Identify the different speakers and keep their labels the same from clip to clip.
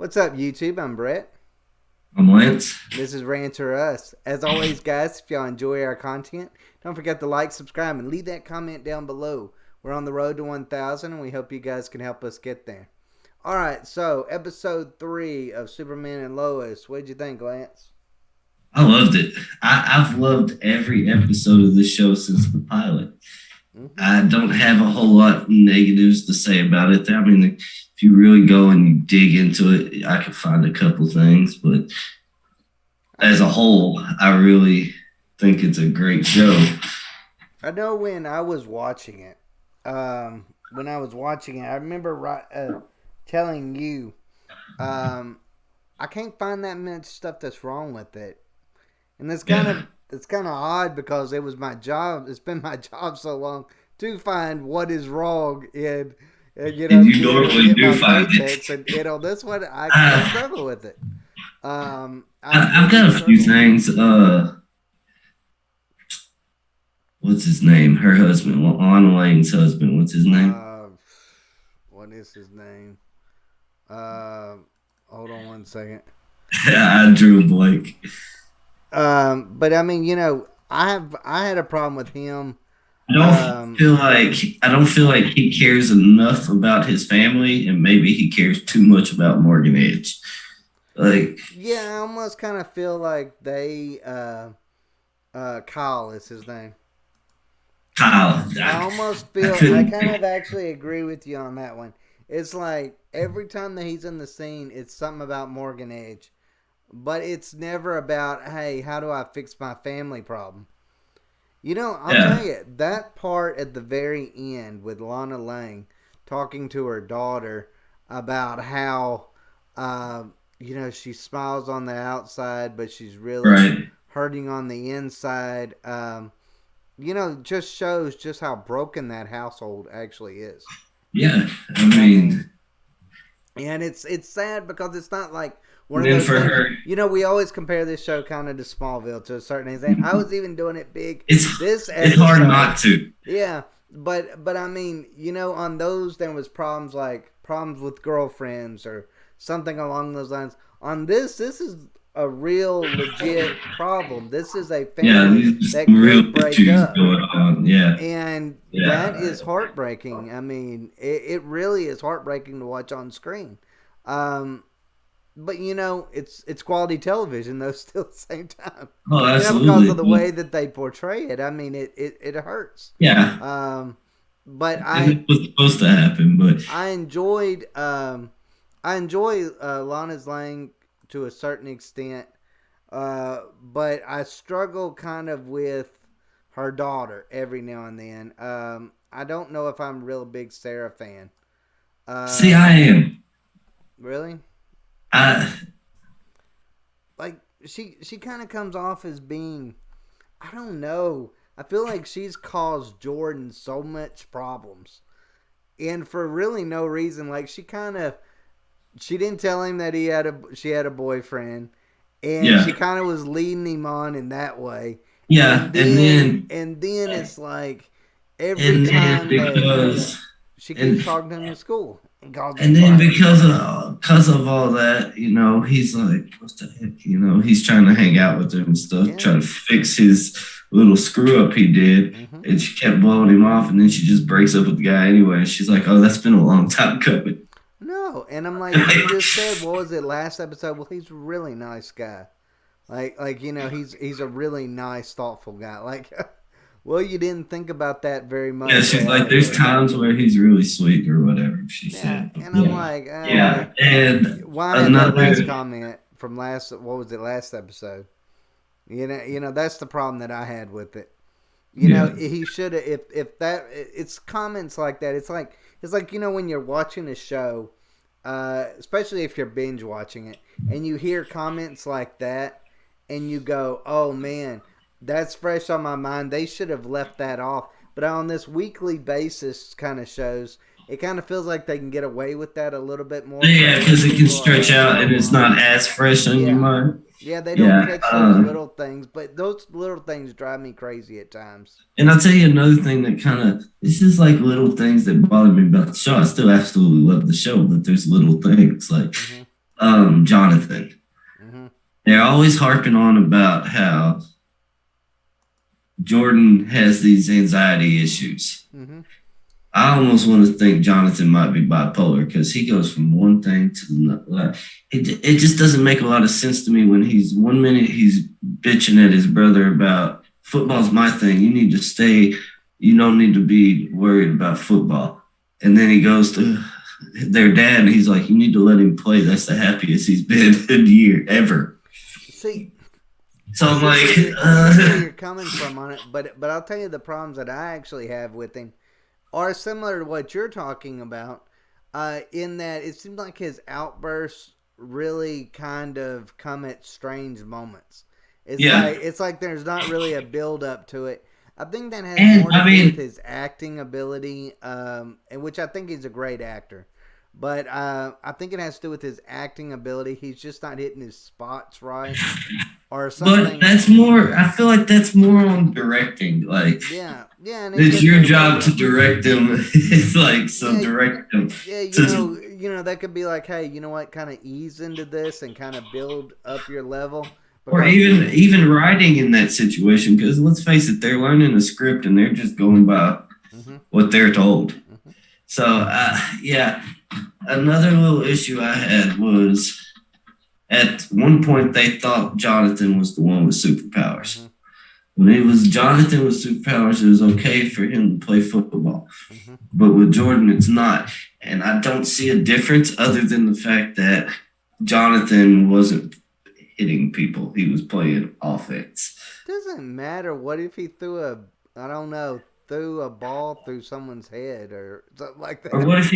Speaker 1: What's up, YouTube? I'm Brett.
Speaker 2: I'm Lance.
Speaker 1: This is Rants or Us. As always, guys, if y'all enjoy our content, don't forget to like, subscribe, and leave that comment down below. We're on the road to 1,000, and we hope you guys can help us get there. All right, so episode 3 of Superman and Lois. What'd you think, Lance?
Speaker 2: I loved it. I've loved every episode of this show since the pilot.
Speaker 1: Mm-hmm.
Speaker 2: I don't have a whole lot of negatives to say about it. I mean, if you really go and you dig into it, I could find a couple things, but as a whole, I really think it's a great show.
Speaker 1: I know when I was watching it, I remember telling you, I can't find that much stuff that's wrong with it. And
Speaker 2: Yeah.
Speaker 1: it's kind of odd because it was my job. It's been my job so long to find what is wrong
Speaker 2: And you
Speaker 1: being able to
Speaker 2: normally
Speaker 1: get
Speaker 2: do
Speaker 1: my
Speaker 2: find
Speaker 1: paychecks.
Speaker 2: it.
Speaker 1: And this one I
Speaker 2: I,
Speaker 1: struggle with it. I
Speaker 2: I've
Speaker 1: really
Speaker 2: got a few
Speaker 1: struggle.
Speaker 2: things. What's his name? Her husband, Lana Lane's husband. What's his name?
Speaker 1: Uh, what is his name? Uh, Hold on one second.
Speaker 2: I drew a blank.
Speaker 1: But I mean, I had a problem with him.
Speaker 2: I don't
Speaker 1: Um,
Speaker 2: feel like I don't feel like he cares enough about his family, and maybe he cares too much about Morgan Edge. Like
Speaker 1: yeah, I almost kind of feel like Kyle is his name.
Speaker 2: Kyle,
Speaker 1: I almost
Speaker 2: I
Speaker 1: feel I
Speaker 2: couldn't.
Speaker 1: kind of actually agree with you on that one. It's like every time that he's in the scene, it's something about Morgan Edge, but it's never about, hey, how do I fix my family problem? I'll tell
Speaker 2: Yeah,
Speaker 1: you that part at the very end with Lana Lang talking to her daughter about how, uh, she smiles on the outside, but she's really
Speaker 2: right.
Speaker 1: hurting on the inside. Just shows just how broken that household actually is.
Speaker 2: Yeah, I
Speaker 1: I mean,
Speaker 2: mean,
Speaker 1: and it's sad because it's not like one
Speaker 2: and
Speaker 1: of
Speaker 2: then
Speaker 1: those
Speaker 2: for
Speaker 1: things.
Speaker 2: her,
Speaker 1: We always compare this show kind of to Smallville to a certain extent. I was even doing it big
Speaker 2: it's
Speaker 1: this
Speaker 2: it's hard
Speaker 1: episode.
Speaker 2: not to.
Speaker 1: Yeah, but I mean, on those there was problems like problems with girlfriends or something along those lines. On this is a real legit problem. This is a
Speaker 2: Yeah,
Speaker 1: family
Speaker 2: there's
Speaker 1: that
Speaker 2: some real
Speaker 1: could break
Speaker 2: issues
Speaker 1: up.
Speaker 2: going on. Yeah,
Speaker 1: And that
Speaker 2: yeah,
Speaker 1: is heartbreaking. I mean, it really is heartbreaking to watch on screen. Um, but it's quality television though. Still at the same time,
Speaker 2: oh,
Speaker 1: because of
Speaker 2: absolutely.
Speaker 1: the way that they portray it. I mean, it hurts.
Speaker 2: Yeah,
Speaker 1: Um, but
Speaker 2: and it was supposed to happen, but
Speaker 1: I enjoyed I enjoy Lana's Lang to a certain extent. But I struggle kind of with her daughter every now and then. I don't know if I'm a real big Sarah fan.
Speaker 2: see,
Speaker 1: Um,
Speaker 2: I am.
Speaker 1: really?
Speaker 2: I
Speaker 1: Like she kind of comes off as being, I don't know. I feel like she's caused Jordan so much problems, and for really no reason. Like she didn't tell him that she had a boyfriend, and she
Speaker 2: yeah,
Speaker 1: kind of was leading him on in that way.
Speaker 2: yeah,
Speaker 1: And then it's like every
Speaker 2: and then
Speaker 1: time that
Speaker 2: because
Speaker 1: she
Speaker 2: and
Speaker 1: keeps talking to him in school and causing
Speaker 2: and then
Speaker 1: problems.
Speaker 2: because of all that, he's like, what the heck, he's trying to hang out with her and stuff,
Speaker 1: Yeah.
Speaker 2: trying to fix his little screw up he did,
Speaker 1: Hmm.
Speaker 2: and she kept blowing him off, and then she just breaks up with the guy anyway. And she's like, oh, that's been a long time coming.
Speaker 1: No, and I'm like, you just said, what was it last episode? Well, he's a really nice guy. He's a really nice, thoughtful guy. Like, well, you didn't think about that very
Speaker 2: Yeah,
Speaker 1: much
Speaker 2: she's like, there's
Speaker 1: after.
Speaker 2: times where he's really sweet or whatever she
Speaker 1: Yeah,
Speaker 2: said. But
Speaker 1: and I'm
Speaker 2: yeah,
Speaker 1: like,
Speaker 2: yeah, and
Speaker 1: why had that
Speaker 2: another,
Speaker 1: last comment from what was it, last episode? That's the problem that I had with it.
Speaker 2: yeah,
Speaker 1: He should have, if that, it's comments like that. It's like, when you're watching a show, especially if you're binge watching it, and you hear comments like that, and you go, "Oh man, that's fresh on my mind. They should have left that off." But on this weekly basis, kind of shows, it kind of feels like they can get away with that a little bit more
Speaker 2: yeah,
Speaker 1: because most
Speaker 2: because it can
Speaker 1: people are
Speaker 2: stretch out and
Speaker 1: so
Speaker 2: it's
Speaker 1: on.
Speaker 2: not as fresh on your
Speaker 1: Yeah,
Speaker 2: mind.
Speaker 1: yeah, they don't
Speaker 2: Yeah,
Speaker 1: catch those little things, but those little things drive me crazy at times.
Speaker 2: and I'll tell you another thing that kind of this is like little things that bother me about the show. I still absolutely love the show, but there's little things like
Speaker 1: Hmm.
Speaker 2: Jonathan.
Speaker 1: Mm-hmm.
Speaker 2: They're always harping on about how Jordan has these anxiety issues.
Speaker 1: Mm-hmm.
Speaker 2: I almost want to think Jonathan might be bipolar because he goes from one thing to another. Like, it just doesn't make a lot of sense to me when he's 1 minute he's bitching at his brother about football's my thing. You need to stay. You don't need to be worried about football. And then he goes to their dad and he's like, you need to let him play. That's the happiest he's been in a year ever.
Speaker 1: See,
Speaker 2: So I'm like,
Speaker 1: I see where you're coming from on it, but I'll tell you the problems that I actually have with him are similar to what you're talking about. In that it seems like his outbursts really kind of come at strange moments.
Speaker 2: yeah.
Speaker 1: It's like there's not really a build up to it. I think that has
Speaker 2: And
Speaker 1: more to
Speaker 2: I
Speaker 1: do with
Speaker 2: mean,
Speaker 1: his acting ability, and which I think he's a great actor. But I think it has to do with his acting ability. He's just not hitting his spots right, or
Speaker 2: but
Speaker 1: something.
Speaker 2: that's more, I feel like that's more on directing. Like,
Speaker 1: Yeah, yeah, and it
Speaker 2: it's
Speaker 1: could
Speaker 2: your
Speaker 1: be like
Speaker 2: job to
Speaker 1: that.
Speaker 2: direct them. It's like, so
Speaker 1: Yeah,
Speaker 2: direct them
Speaker 1: yeah,
Speaker 2: to,
Speaker 1: that could be like, hey, you know what, kind of ease into this and kind of build up your level
Speaker 2: or
Speaker 1: because we,
Speaker 2: even writing in that situation. Because let's face it, they're learning a script and they're just going by
Speaker 1: hmm
Speaker 2: what they're told.
Speaker 1: hmm
Speaker 2: So, yeah, another little issue I had was at one point they thought Jonathan was the one with superpowers.
Speaker 1: hmm
Speaker 2: When it was Jonathan with superpowers, it was okay for him to play football.
Speaker 1: hmm
Speaker 2: But with Jordan, it's not. And I don't see a difference other than the fact that Jonathan wasn't hitting people, he was playing offense.
Speaker 1: doesn't matter. What if he threw a, I don't know, threw a ball through someone's head or something like
Speaker 2: Or
Speaker 1: that?
Speaker 2: what if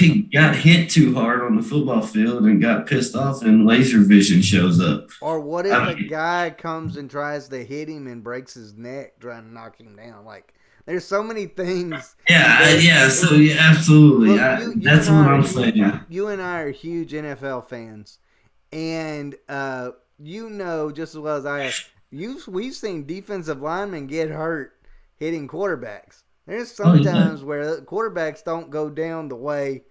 Speaker 2: he got hit too hard on the football field and got pissed off and laser vision shows up?
Speaker 1: Or what if
Speaker 2: I
Speaker 1: a
Speaker 2: mean,
Speaker 1: guy comes and tries to hit him and breaks his neck trying to knock him down? Like, there's so many things that
Speaker 2: yeah, so yeah, absolutely.
Speaker 1: look, you
Speaker 2: That's
Speaker 1: and
Speaker 2: what
Speaker 1: I are
Speaker 2: I'm saying.
Speaker 1: you and I are huge NFL fans, and just as well as I have, we've seen defensive linemen get hurt hitting quarterbacks. There's
Speaker 2: Oh yeah.
Speaker 1: sometimes where quarterbacks don't go down the way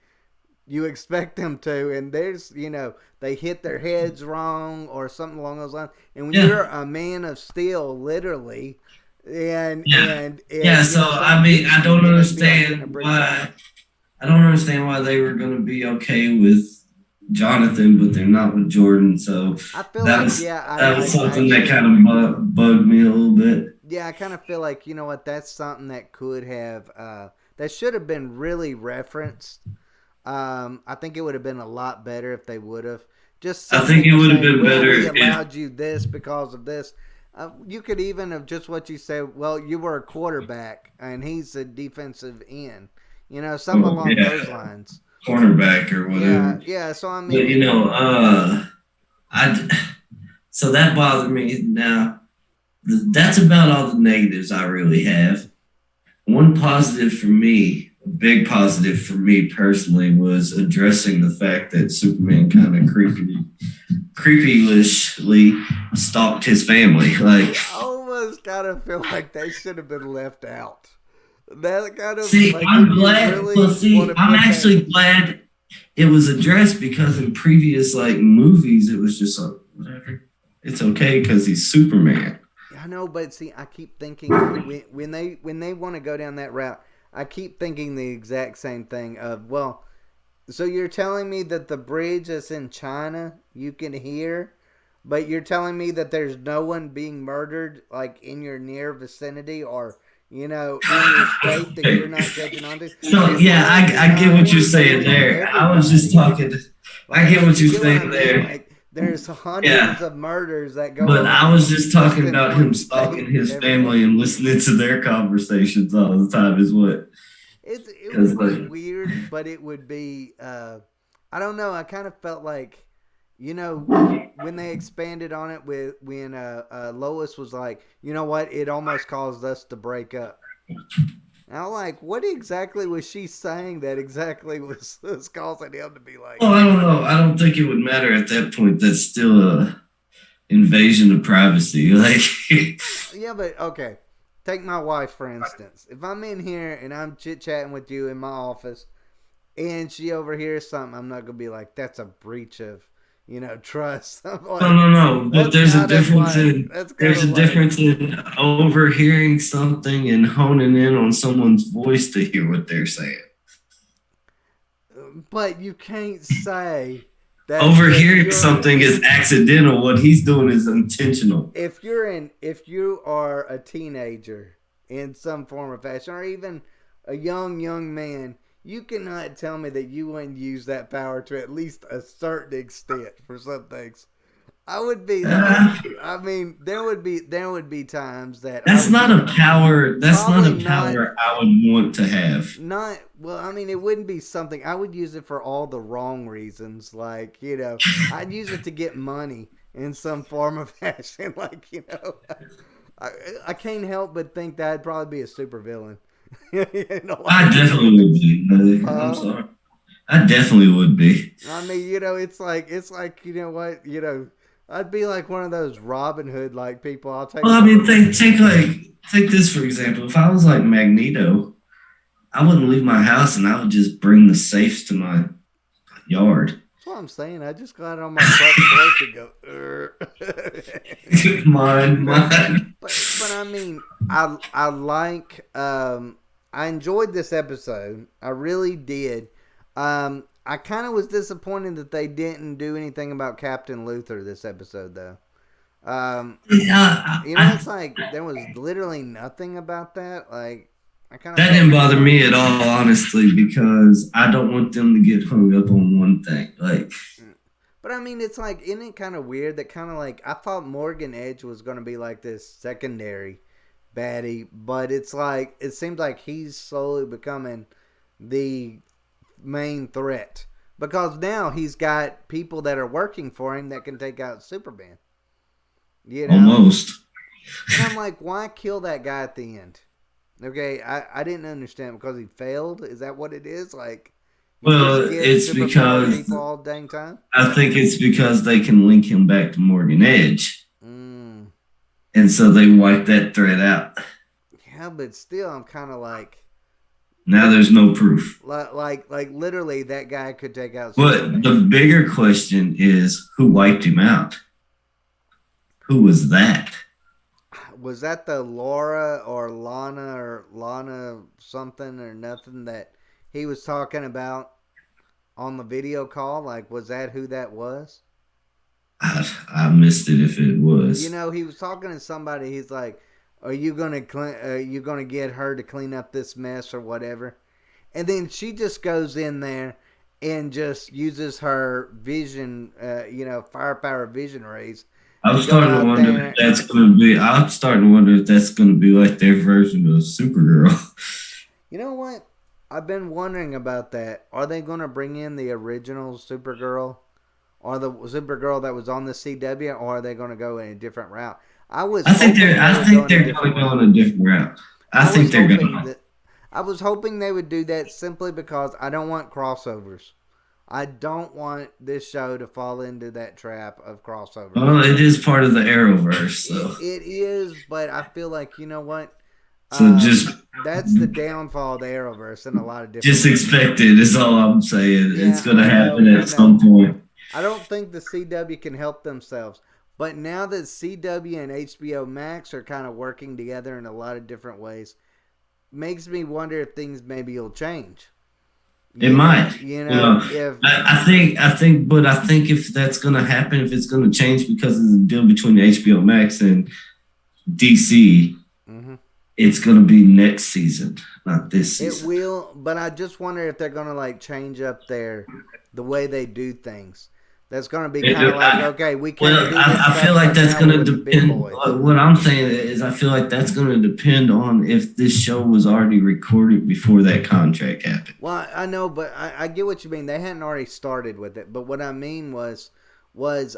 Speaker 1: you expect them to, and they hit their heads wrong or something along those lines. And when
Speaker 2: Yeah.
Speaker 1: you're a man of steel, literally, and
Speaker 2: Yeah.
Speaker 1: and
Speaker 2: Yeah,
Speaker 1: and
Speaker 2: so I
Speaker 1: something
Speaker 2: mean,
Speaker 1: hits you, then it'd be like getting a brick thrown at you.
Speaker 2: I don't understand why they were going to be okay with Jonathan, but they're not with Jordan. So
Speaker 1: I feel like, yeah,
Speaker 2: that was
Speaker 1: I
Speaker 2: something that
Speaker 1: actually,
Speaker 2: kind of bugged me a little bit.
Speaker 1: yeah, I kind of feel like, you know what, that's something that could have, that should have been really referenced. I think it would have been a lot better if they would have. Just
Speaker 2: I think
Speaker 1: something
Speaker 2: it
Speaker 1: to
Speaker 2: would have
Speaker 1: say,
Speaker 2: been
Speaker 1: well,
Speaker 2: better
Speaker 1: we
Speaker 2: if
Speaker 1: allowed you this because of this. You could even have just what you said, well, you were a quarterback and he's a defensive end. Something
Speaker 2: oh,
Speaker 1: along
Speaker 2: yeah,
Speaker 1: those lines.
Speaker 2: cornerback or
Speaker 1: Yeah,
Speaker 2: whatever.
Speaker 1: yeah. So, I
Speaker 2: But
Speaker 1: mean,
Speaker 2: you know, I so that bothered me. Now that's about all the negatives I really have. One positive for me, a big positive for me personally, was addressing the fact that Superman kind of creepylishly stalked his family. Like,
Speaker 1: I almost kind of feel like they should have been left out. That kind of
Speaker 2: see,
Speaker 1: like,
Speaker 2: I'm
Speaker 1: if you
Speaker 2: glad. Well,
Speaker 1: really want
Speaker 2: see,
Speaker 1: to
Speaker 2: I'm
Speaker 1: put that.
Speaker 2: actually glad it was addressed because in previous like movies, it was just like whatever. It's okay because he's Superman.
Speaker 1: I know, but see, I keep thinking when they want to go down that route, I keep thinking the exact same thing of, well, so you're telling me that the bridge that's in China you can hear, but you're telling me that there's no one being murdered like in your near vicinity or in your state that you're not catching on to.
Speaker 2: So
Speaker 1: There's
Speaker 2: yeah,
Speaker 1: got to be
Speaker 2: I get what you're
Speaker 1: more
Speaker 2: saying
Speaker 1: to
Speaker 2: there. I was just
Speaker 1: everybody.
Speaker 2: talking. I
Speaker 1: Like,
Speaker 2: get what
Speaker 1: you
Speaker 2: you're
Speaker 1: get what I
Speaker 2: saying
Speaker 1: mean?
Speaker 2: there.
Speaker 1: Like, there's hundreds
Speaker 2: Yeah,
Speaker 1: of murders that go
Speaker 2: but I
Speaker 1: on
Speaker 2: was just
Speaker 1: just
Speaker 2: talking
Speaker 1: in
Speaker 2: about him
Speaker 1: one
Speaker 2: stalking
Speaker 1: state
Speaker 2: his
Speaker 1: every day.
Speaker 2: family and listening to their conversations all the time. Is what
Speaker 1: It
Speaker 2: because
Speaker 1: would be
Speaker 2: like
Speaker 1: weird, but it would be. I don't know. I kind of felt like, when they expanded on it with when Lois was like, you know what, it almost caused us to break up. And I'm like, what exactly was she saying that exactly was causing him to be like,
Speaker 2: well, I don't know. I don't think it would matter at that point. That's still a invasion of privacy. Like
Speaker 1: yeah, but okay. Take my wife for instance. If I'm in here and I'm chit chatting with you in my office, and she overhears something, I'm not gonna be like, that's a breach of, trust. I'm
Speaker 2: No,
Speaker 1: like,
Speaker 2: no, no. But
Speaker 1: that's
Speaker 2: there's a
Speaker 1: kind of
Speaker 2: difference
Speaker 1: like,
Speaker 2: in
Speaker 1: that's kind
Speaker 2: there's
Speaker 1: of
Speaker 2: a
Speaker 1: like,
Speaker 2: difference in overhearing something and honing in on someone's voice to hear what they're saying.
Speaker 1: but you can't say that if
Speaker 2: Overhearing
Speaker 1: you're
Speaker 2: something is accidental. What he's doing is intentional.
Speaker 1: if you are a teenager in some form or fashion, or even a young man, you cannot tell me that you wouldn't use that power to at least a certain extent for some things. I would be.
Speaker 2: Uh,
Speaker 1: I mean, there would be times that I
Speaker 2: that's
Speaker 1: would
Speaker 2: not
Speaker 1: use
Speaker 2: a
Speaker 1: it.
Speaker 2: power. That's not
Speaker 1: Probably
Speaker 2: a
Speaker 1: not.
Speaker 2: power I would want to have.
Speaker 1: Not well. I mean, it wouldn't be something I would use it for all the wrong reasons. Like I'd use it to get money in some form of fashion. Like I, I can't help but think that'd probably be a super villain.
Speaker 2: I
Speaker 1: Like
Speaker 2: definitely would be. I'm
Speaker 1: huh?
Speaker 2: sorry. I definitely would be.
Speaker 1: I mean, it's like I'd be like one of those Robin Hood like people. I'll take
Speaker 2: Well, I
Speaker 1: some
Speaker 2: mean,
Speaker 1: of the.
Speaker 2: take this for example. If I was like Magneto, I wouldn't leave my house and I would just bring the safes to my yard.
Speaker 1: That's what I'm saying. I just got on my front porch and go.
Speaker 2: Mine.
Speaker 1: But I mean, I like I enjoyed this episode. I really did. I kind of was disappointed that they didn't do anything about Captain Luther this episode though. Um,
Speaker 2: Yeah,
Speaker 1: it's like there was literally nothing about that. Like I kind of
Speaker 2: that
Speaker 1: felt
Speaker 2: didn't
Speaker 1: like
Speaker 2: bother me at all, honestly, because I don't want them to get hung up on one thing. Like,
Speaker 1: but I mean, it's like, isn't it kind of weird that kind of like I thought Morgan Edge was going to be like this secondary baddie, but it's like it seems like he's slowly becoming the main threat because now he's got people that are working for him that can take out Superman. You know,
Speaker 2: almost.
Speaker 1: and I'm like, why kill that guy at the end? Okay, I didn't understand because he failed. Is that what it is? Like, you just
Speaker 2: Well,
Speaker 1: get
Speaker 2: it's
Speaker 1: superpowered
Speaker 2: because
Speaker 1: people all dang time.
Speaker 2: I think it's because they can link him back to Morgan Edge.
Speaker 1: Mm.
Speaker 2: And so they wipe that thread out.
Speaker 1: Yeah, but still, I'm kind of like,
Speaker 2: Now there's no proof.
Speaker 1: like literally, that guy could take out
Speaker 2: But
Speaker 1: Superman.
Speaker 2: the bigger question is who wiped him out? Who was that?
Speaker 1: Was that the Laura or Lana something or nothing that he was talking about on the video call? Like, was that who that was?
Speaker 2: I missed it if it was.
Speaker 1: He was talking to somebody. He's like, "Are you gonna Are you gonna get her to clean up this mess or whatever?" And then she just goes in there and just uses her vision, firepower vision rays
Speaker 2: I'm
Speaker 1: to go
Speaker 2: starting to
Speaker 1: out
Speaker 2: wonder if
Speaker 1: there.
Speaker 2: that's going to be. I'm starting to wonder if that's going to be like their version of Supergirl.
Speaker 1: You know what? I've been wondering about that. Are they going to bring in the original Supergirl or the Supergirl that was on the CW, or are they going to go in a different route? I was hoping they
Speaker 2: I
Speaker 1: would go
Speaker 2: think
Speaker 1: in a
Speaker 2: they're going
Speaker 1: different
Speaker 2: to go
Speaker 1: route.
Speaker 2: in a different route. I
Speaker 1: I
Speaker 2: think
Speaker 1: was
Speaker 2: they're going
Speaker 1: hoping
Speaker 2: to.
Speaker 1: that I was hoping they would do that simply because I don't want crossovers. I don't want this show to fall into that trap of crossovers.
Speaker 2: Well, it is part of the Arrowverse, so
Speaker 1: It is, but I feel like you know what?
Speaker 2: so
Speaker 1: That's the downfall of the Arrowverse in a lot of different
Speaker 2: just
Speaker 1: ways.
Speaker 2: expect it. Is all I'm saying. It's
Speaker 1: Yeah,
Speaker 2: going to
Speaker 1: I
Speaker 2: happen
Speaker 1: know, I
Speaker 2: at some
Speaker 1: know.
Speaker 2: point.
Speaker 1: I don't think the CW can help themselves. But now that CW and HBO Max are kind of working together in a lot of different ways, makes me wonder if things maybe will change.
Speaker 2: It might.
Speaker 1: If
Speaker 2: But I think if that's going to happen, if it's going to change because of the deal between HBO Max and DC,
Speaker 1: mhm.
Speaker 2: it's going to be next season, not this
Speaker 1: It
Speaker 2: season.
Speaker 1: will, but I just wonder if they're gonna like change up the way they do things. That's gonna be kind of like, okay, we can't do this
Speaker 2: I feel
Speaker 1: stuff
Speaker 2: like
Speaker 1: because
Speaker 2: that's
Speaker 1: now
Speaker 2: going
Speaker 1: we're
Speaker 2: to
Speaker 1: with the big
Speaker 2: depend.
Speaker 1: boys.
Speaker 2: What I'm saying is, I feel like that's going to depend on if this show was already recorded before that contract happened.
Speaker 1: Well, I know, but I get what you mean. They hadn't already started with it, but what I mean was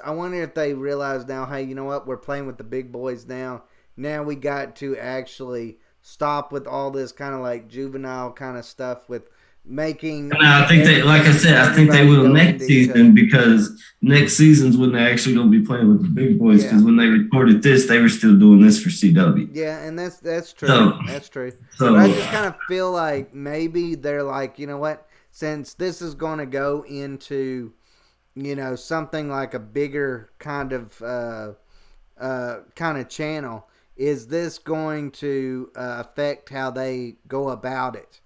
Speaker 1: I wonder if they realize now, hey, you know what? We're playing with the big boys now. Now we got to actually stop with all this kind of like juvenile kind of stuff with making
Speaker 2: And I think they, like I said, I think they
Speaker 1: everybody
Speaker 2: will
Speaker 1: go
Speaker 2: next
Speaker 1: into each
Speaker 2: season
Speaker 1: other.
Speaker 2: because next season's when they're actually going to be playing with the big boys.
Speaker 1: Yeah.
Speaker 2: Because when they recorded this, they were still doing this for CW.
Speaker 1: Yeah, and that's true.
Speaker 2: So,
Speaker 1: That's true. But I
Speaker 2: so
Speaker 1: just kind of feel like maybe they're like, you know what? since this is going to go into, something like a bigger kind of channel, is this going to affect how they go about it?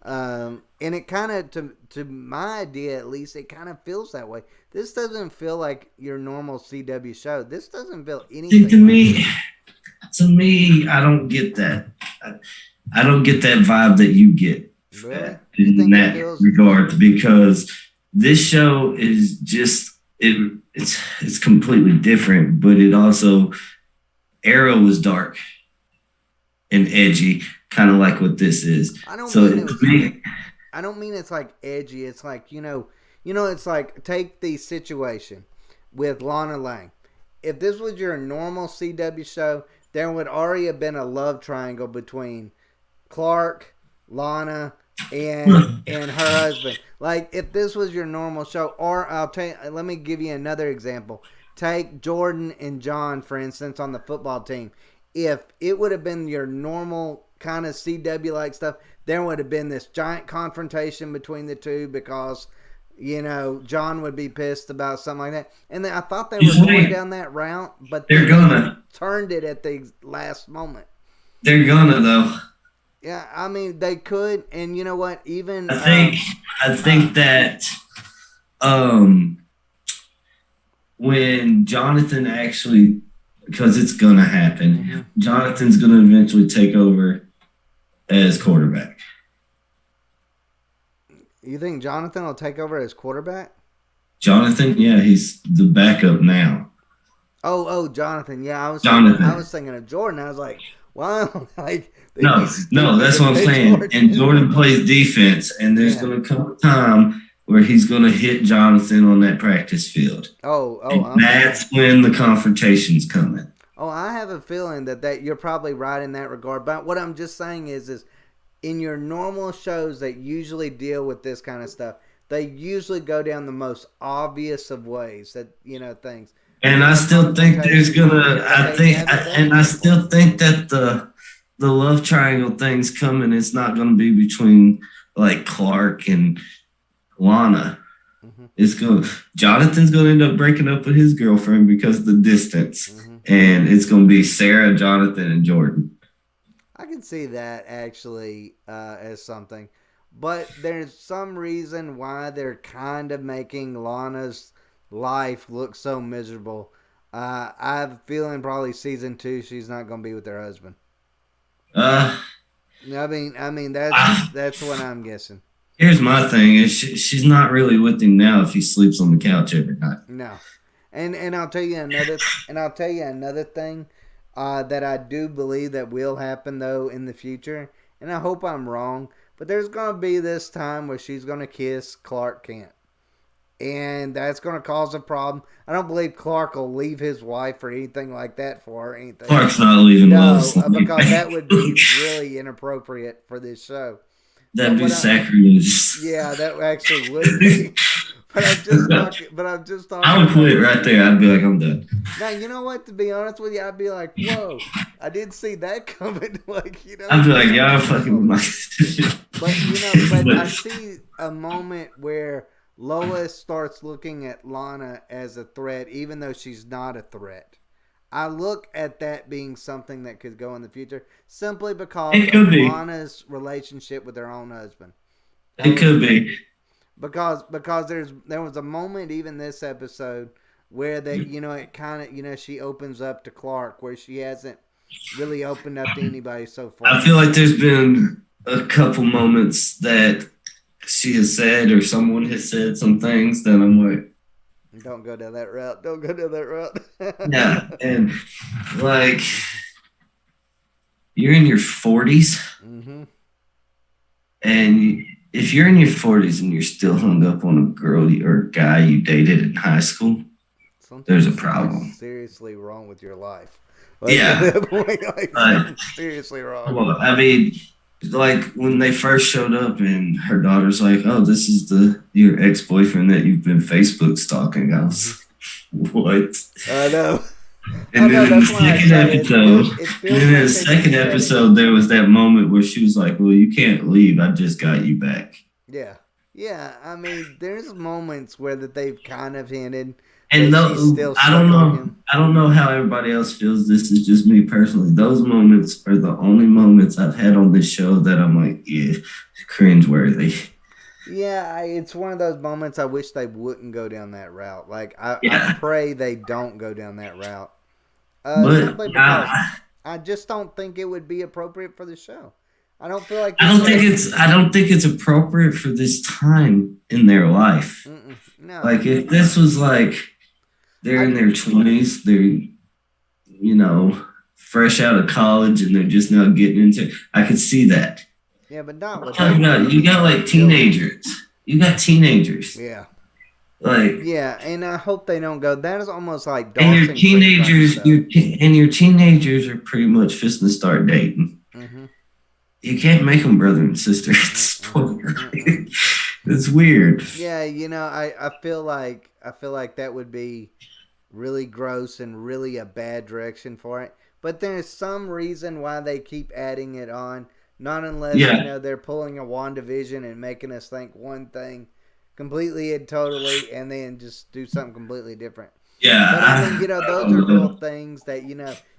Speaker 1: And it kind of, to my idea at least, it kind of feels that way. This doesn't feel like your normal CW show. This doesn't feel anything.
Speaker 2: To me, I don't get that. I don't get that vibe that you get.
Speaker 1: Really?
Speaker 2: In that regard, because this show is just it's completely different, but it also Arrow was dark and edgy, kind of like what this is.
Speaker 1: I don't mean it's like edgy. It's like it's like, take the situation with Lana Lang. If this was your normal CW show, there would already have been a love triangle between Clark, Lana, and her husband. Like, if this was your normal show, or let me give you another example. Take Jordan and John, for instance, on the football team. If it would have been your normal kind of CW like stuff, there would have been this giant confrontation between the two because John would be pissed about something like that. And then I thought they were going down that route, but they turned it at the last moment.
Speaker 2: They're gonna, though.
Speaker 1: Yeah, I mean, they could, and you know what? Even
Speaker 2: I think that when Jonathan actually, because it's gonna happen, Jonathan's gonna eventually take over as quarterback.
Speaker 1: You think Jonathan will take over as quarterback?
Speaker 2: Jonathan, yeah, he's the backup now.
Speaker 1: Oh, Jonathan, yeah, I was thinking of Jordan. I was like, wow, like.
Speaker 2: No, that's what I'm saying. Jordan. And Jordan plays defense, and there's going to come a time where he's going to hit Jonathan on that practice field. That's when the confrontation's coming.
Speaker 1: Oh, I have a feeling that you're probably right in that regard. But what I'm just saying is in your normal shows that usually deal with this kind of stuff, they usually go down the most obvious of ways that things.
Speaker 2: And I still think there's gonna. I still think that the love triangle thing's coming. It's not going to be between like Clark and Lana. It's going. Jonathan's going to end up breaking up with his girlfriend because of the distance, and it's going to be Sarah, Jonathan, and Jordan.
Speaker 1: I can see that actually as something, but there's some reason why they're kind of making Lana's life look so miserable. I have a feeling probably season 2 she's not going to be with her husband. I mean that's what I'm guessing.
Speaker 2: Here's my thing: is she's not really with him now if he sleeps on the couch every night.
Speaker 1: No, and I'll tell you another thing that I do believe that will happen though in the future, and I hope I'm wrong, but there's gonna be this time where she's gonna kiss Clark Kent. And that's going to cause a problem. I don't believe Clark will leave his wife or anything like that for her. Anything.
Speaker 2: Clark's not leaving Lois.
Speaker 1: Because that would be really inappropriate for this show.
Speaker 2: That'd be sacrilegious.
Speaker 1: Yeah, that actually would be. But I'm just talking.
Speaker 2: I would quit right there. I'd be like, I'm done.
Speaker 1: Now, you know what? To be honest with you, I'd be like, whoa, I didn't see that coming. I'd
Speaker 2: be like, y'all fucking.
Speaker 1: But I see a moment where Lois starts looking at Lana as a threat, even though she's not a threat. I look at that being something that could go in the future, simply because of Lana's relationship with her own husband.
Speaker 2: It could be.
Speaker 1: Because there was a moment, even this episode, where it kind of, she opens up to Clark, where she hasn't really opened up to anybody so far.
Speaker 2: I feel like there's been a couple moments that she has said, or someone has said some things that I'm like,
Speaker 1: don't go down that route. Don't go down that route.
Speaker 2: Yeah, and like, you're in your 40s, and if you're in your 40s and you're still hung up on a girl or a guy you dated in high school, there's a problem.
Speaker 1: Seriously wrong with your life. Seriously wrong.
Speaker 2: Well, I mean, like when they first showed up and her daughter's like, "Oh, this is your ex-boyfriend that you've been Facebook stalking." I was, what?
Speaker 1: I know.
Speaker 2: And then in the second episode, there was that moment where she was like, "Well, you can't leave. I just got you back."
Speaker 1: Yeah. Yeah, I mean, there's moments where that they've kind of hinted
Speaker 2: And
Speaker 1: that she's
Speaker 2: no,
Speaker 1: still stuck on him.
Speaker 2: I don't know how everybody else feels. This is just me personally. Those moments are the only moments I've had on this show that I'm like, yeah, cringeworthy.
Speaker 1: Yeah, it's one of those moments I wish they wouldn't go down that route. Like, I
Speaker 2: Yeah,
Speaker 1: pray they don't go down that route.
Speaker 2: but
Speaker 1: Simply because I just don't think it would be appropriate for the show. I don't feel like
Speaker 2: I
Speaker 1: this
Speaker 2: don't think
Speaker 1: show.
Speaker 2: it's appropriate for this time in their life.
Speaker 1: No,
Speaker 2: Like if this was like they're in
Speaker 1: I
Speaker 2: their 20s, they're fresh out of college and they're just now getting into. I could see that.
Speaker 1: yeah, but not
Speaker 2: I'm
Speaker 1: with
Speaker 2: talking
Speaker 1: them
Speaker 2: about you got
Speaker 1: being
Speaker 2: like
Speaker 1: children.
Speaker 2: teenagers. You got teenagers.
Speaker 1: Yeah,
Speaker 2: Like
Speaker 1: yeah, and I hope they don't go. That is almost like
Speaker 2: and your
Speaker 1: Dawson Creek run
Speaker 2: teenagers,
Speaker 1: stuff.
Speaker 2: your teenagers are pretty much fixing to start dating.
Speaker 1: Mm-hmm.
Speaker 2: You can't make them brother and sister at this point. It's weird.
Speaker 1: Yeah, I feel like that would be really gross and really a bad direction for it. But there's some reason why they keep adding it on. Not unless,
Speaker 2: Yeah,
Speaker 1: they're pulling a WandaVision and making us think one thing completely and totally and then just do something completely different.
Speaker 2: yeah.
Speaker 1: But I mean,
Speaker 2: I
Speaker 1: those are
Speaker 2: don't
Speaker 1: little
Speaker 2: know.
Speaker 1: things that,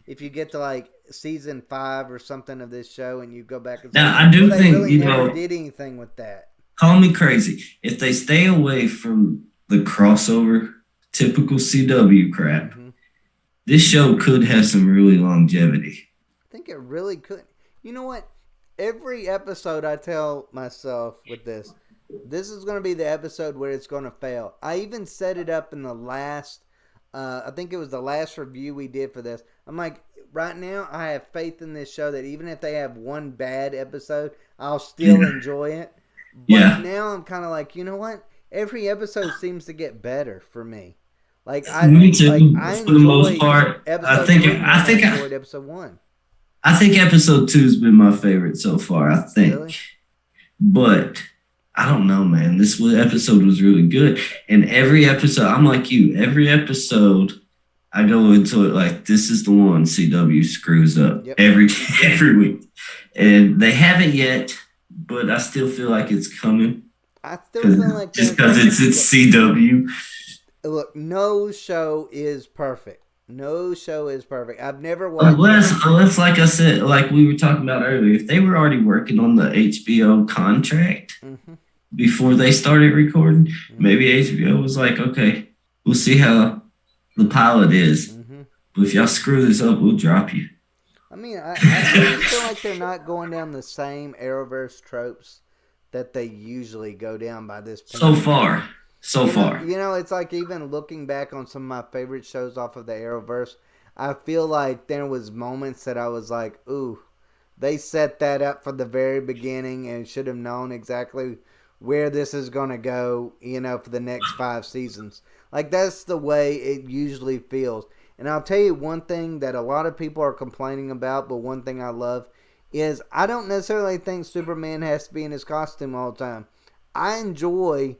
Speaker 1: if you get to like season 5 or something of this show and you go back and say,
Speaker 2: Now I
Speaker 1: well,
Speaker 2: do
Speaker 1: they
Speaker 2: think
Speaker 1: really never did anything with that.
Speaker 2: call me crazy. If they stay away from the crossover typical CW crap,
Speaker 1: Hmm.
Speaker 2: this show could have some really longevity.
Speaker 1: I think it really could. You know what? Every episode I tell myself with this is going to be the episode where it's going to fail. I even set it up in the last, I think it was the last review we did for this. I'm like, right now, I have faith in this show that even if they have one bad episode, I'll still enjoy it. But
Speaker 2: Yeah,
Speaker 1: now I'm kind of like, you know what? Every episode seems to get better for me. Like
Speaker 2: me
Speaker 1: I
Speaker 2: too. For the most
Speaker 1: enjoy
Speaker 2: part,
Speaker 1: episode 3 more than I enjoyed episode 1.
Speaker 2: I think episode two's been my favorite so far. I think,
Speaker 1: Really?
Speaker 2: but I don't know, man. Episode was really good, and every episode, I'm like you. Every episode, I go into it like this is the one CW screws up
Speaker 1: Yep.
Speaker 2: every week, and they haven't yet, but I still feel like it's coming
Speaker 1: I still feel like
Speaker 2: just because it's CW.
Speaker 1: look, no show is perfect. No show is perfect. I've never watched.
Speaker 2: Unless, like I said, like we were talking about earlier, if they were already working on the HBO contract
Speaker 1: Mm-hmm,
Speaker 2: before they started recording,
Speaker 1: mm-hmm,
Speaker 2: maybe HBO was like, okay, we'll see how the pilot is.
Speaker 1: mm-hmm.
Speaker 2: But if y'all screw this up, we'll drop you.
Speaker 1: I mean, I just feel like they're not going down the same Arrowverse tropes that they usually go down by this point.
Speaker 2: So far.
Speaker 1: It's like even looking back on some of my favorite shows off of the Arrowverse, I feel like there was moments that I was like, ooh, they set that up from the very beginning and should have known exactly where this is going to go, for the next 5 seasons. Like, that's the way it usually feels. And I'll tell you one thing that a lot of people are complaining about, but one thing I love is I don't necessarily think Superman has to be in his costume all the time. I enjoy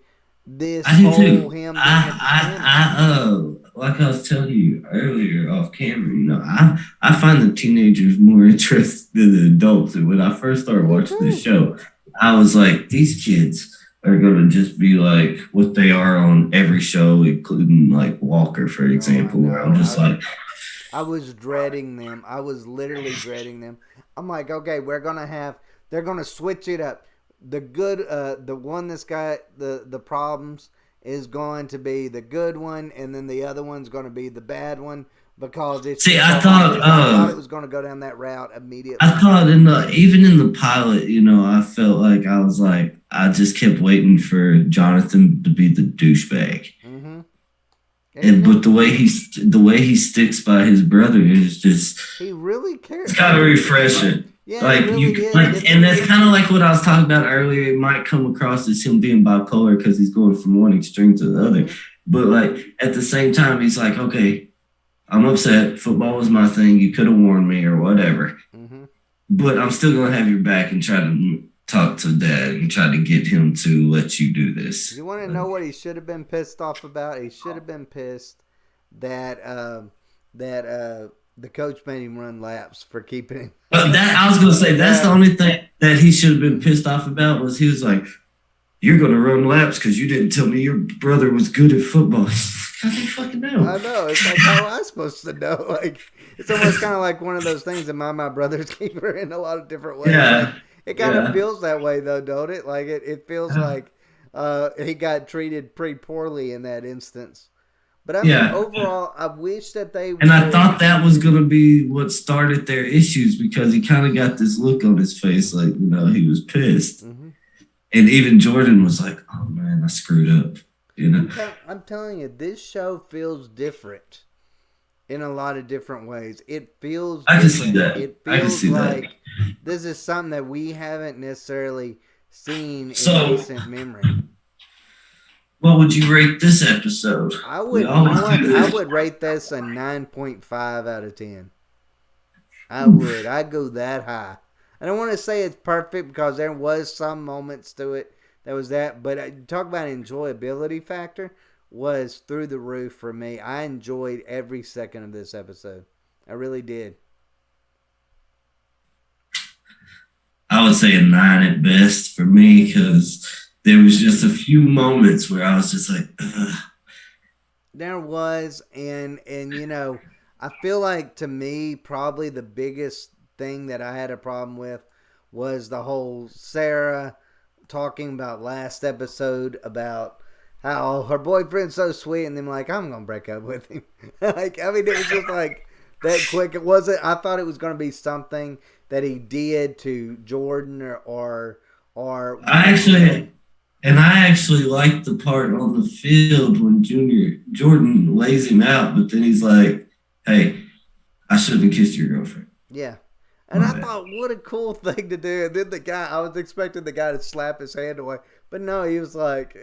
Speaker 1: this
Speaker 2: I do
Speaker 1: whole
Speaker 2: too.
Speaker 1: him being at the camera.
Speaker 2: Like I was telling you earlier off camera, I find the teenagers more interesting than the adults. And when I first started watching the show, I was like, these kids are going to just be like what they are on every show, including like Walker, for example, where I'm just like,
Speaker 1: I was dreading them. I was literally dreading them. I'm like, okay, they're gonna switch it up. The good, the one that's got the problems is going to be the good one, and then the other one's going to be the bad one because it's.
Speaker 2: see,
Speaker 1: I thought it was going to go down that route immediately.
Speaker 2: I thought even in the pilot, I felt like I just kept waiting for Jonathan to be the douchebag.
Speaker 1: Mm-hmm.
Speaker 2: But the way he sticks by his brother is just
Speaker 1: he really cares.
Speaker 2: It's kind of refreshing.
Speaker 1: Yeah,
Speaker 2: like and that's kind of like what I was talking about earlier. It might come across as him being bipolar because he's going from one extreme to the other. But like at the same time, he's like, okay, I'm upset. Football was my thing. You could have warned me or whatever. Mm-hmm. But I'm still gonna have your back and try to talk to Dad and try to get him to let you do this.
Speaker 1: You want to know what he should have been pissed off about? He should have been pissed that the coach made him run laps for keeping him.
Speaker 2: I was gonna say that's the only thing that he should have been pissed off about was he was like, you're going to run laps because you didn't tell me your brother was good at football. How do you fucking know?
Speaker 1: I know. It's like, how am I supposed to know? Like, it's almost kind of like one of those things that my brother's keeper in a lot of different ways. Like,
Speaker 2: Yeah,
Speaker 1: it kind of
Speaker 2: yeah.
Speaker 1: feels that way, though, don't it? Like, it feels like he got treated pretty poorly in that instance. But I mean,
Speaker 2: Yeah.
Speaker 1: overall, I wish that they
Speaker 2: And I
Speaker 1: would.
Speaker 2: thought that was going to be what started their issues because he kind of got this look on his face like, he was pissed.
Speaker 1: Mm-hmm.
Speaker 2: And even Jordan was like, oh man, I screwed up. You know?
Speaker 1: I'm telling you, this show feels different in a lot of different ways. It feels
Speaker 2: I can see
Speaker 1: different.
Speaker 2: that.
Speaker 1: It
Speaker 2: I can
Speaker 1: feels
Speaker 2: see that.
Speaker 1: like this is something that we haven't necessarily seen in
Speaker 2: So,
Speaker 1: recent memory.
Speaker 2: what would you rate this episode?
Speaker 1: I
Speaker 2: We
Speaker 1: would, you know
Speaker 2: always
Speaker 1: what?
Speaker 2: do
Speaker 1: I
Speaker 2: this.
Speaker 1: would rate this a 9.5 out of 10. I would. I'd go that high. I don't want to say it's perfect because there was some moments to it that was that, but talk about enjoyability factor was through the roof for me. I enjoyed every second of this episode. I really did.
Speaker 2: I would say a 9 at best for me because there was just a few moments where I was just like, ugh.
Speaker 1: There was, and I feel like to me probably the biggest thing that I had a problem with was the whole Sarah talking about last episode about how her boyfriend's so sweet, and then like I'm gonna break up with him. Like I mean, it was just like that quick. It wasn't. I thought it was gonna be something that he did to Jordan or
Speaker 2: I actually, and I actually liked the part on the field when Junior Jordan lays him out, but then he's like, "Hey, I shouldn't have kissed your girlfriend."
Speaker 1: yeah. And
Speaker 2: My
Speaker 1: I
Speaker 2: bad.
Speaker 1: thought, what a cool thing to do. And then I was expecting the guy to slap his hand away, but no, he was like,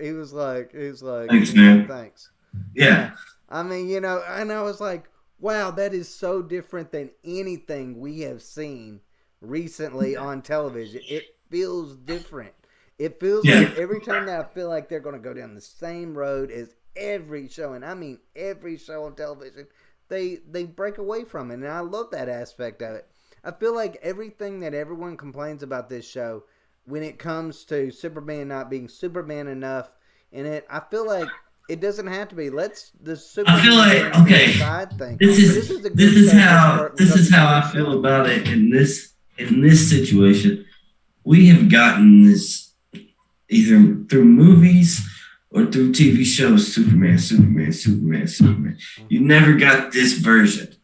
Speaker 2: Thanks, man.
Speaker 1: thanks. Yeah.
Speaker 2: Yeah,
Speaker 1: I mean, and I was like, wow, that is so different than anything we have seen recently on television. It feels different. It feels like
Speaker 2: yeah.
Speaker 1: every time that I feel like they're going to go down the same road as every show, and I mean every show on television, they break away from it, and I love that aspect of it. I feel like everything that everyone complains about this show, when it comes to Superman not being Superman enough in it, I feel like it doesn't have to be. Let's the
Speaker 2: I feel
Speaker 1: Superman
Speaker 2: like
Speaker 1: thing be a
Speaker 2: okay.
Speaker 1: side thing.
Speaker 2: This
Speaker 1: But
Speaker 2: is
Speaker 1: this is a
Speaker 2: this
Speaker 1: good
Speaker 2: is
Speaker 1: show to
Speaker 2: how
Speaker 1: start with
Speaker 2: this is how
Speaker 1: another
Speaker 2: I feel
Speaker 1: show.
Speaker 2: about it in this situation. We have gotten this either through movies or through TV shows. Superman, Superman, Superman, Superman. You never got this version.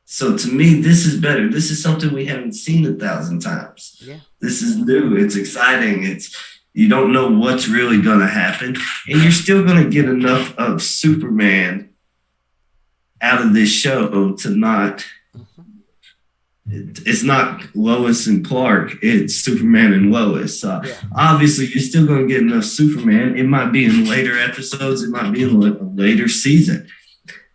Speaker 2: So to me, this is better. This is something we haven't seen 1,000 times.
Speaker 1: Yeah.
Speaker 2: This is new. It's exciting. It's you don't know what's really going to happen, and you're still going to get enough of Superman out of this show to not. It's not Lois and Clark. It's Superman and Lois.
Speaker 1: Yeah.
Speaker 2: Obviously, you're still going to get enough Superman. It might be in later episodes. It might be in a later season.